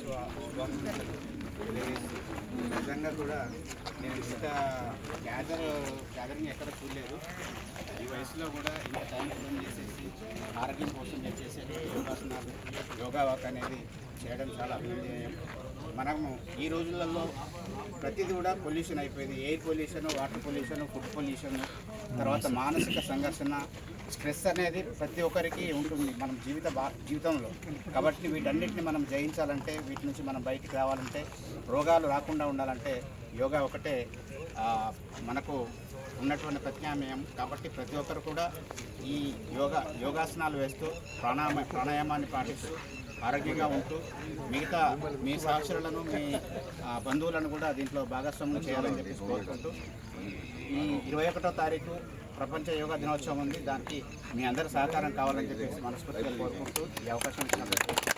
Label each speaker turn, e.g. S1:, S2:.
S1: శుభాకాంక్షలు తెలియజేస్తూ నిజంగా కూడా నేను ఇంత గ్యాదరింగ్ ఎక్కడ చూడలేదు. ఈ వయసులో కూడా ఇంత టైం స్పెండ్ చేసేసి ఆరోగ్యం కోసం చేసే యోగాసనాలు యోగా వాక్ అనేది చేయడం చాలా అభినందనీయం. మనము ఈ రోజులలో ప్రతిదీ కూడా పొల్యూషన్ అయిపోయింది. Air pollution, water pollution, food pollution, తర్వాత మానసిక సంఘర్షణ, స్ట్రెస్ అనేది ప్రతి ఒక్కరికి ఉంటుంది మనం జీవితంలో. కాబట్టి వీటన్నిటిని మనం జయించాలంటే, వీటి నుంచి మనం బయటికి రావాలంటే, రోగాలు రాకుండా ఉండాలంటే యోగా ఒకటే మనకు ఉన్నటువంటి ప్రత్యామ్నాయం. కాబట్టి ప్రతి ఒక్కరు కూడా ఈ యోగాసనాలు వేస్తూ ప్రాణాయామాన్ని పాటిస్తూ ఆరోగ్యంగా ఉంటూ మిగతా మీ సహచరులను, మీ బంధువులను కూడా దీంట్లో భాగస్వామ్యం చేయాలని చెప్పేసి కోరుకుంటూ, ఈ 21వ తారీఖు ప్రపంచ యోగా దినోత్సవం ఉంది. దానికి మీ అందరి సహకారం కావాలని చెప్పేసి మనస్ఫూర్తిగా కోరుకుంటూ ఈ అవకాశం ఇచ్చినందుకు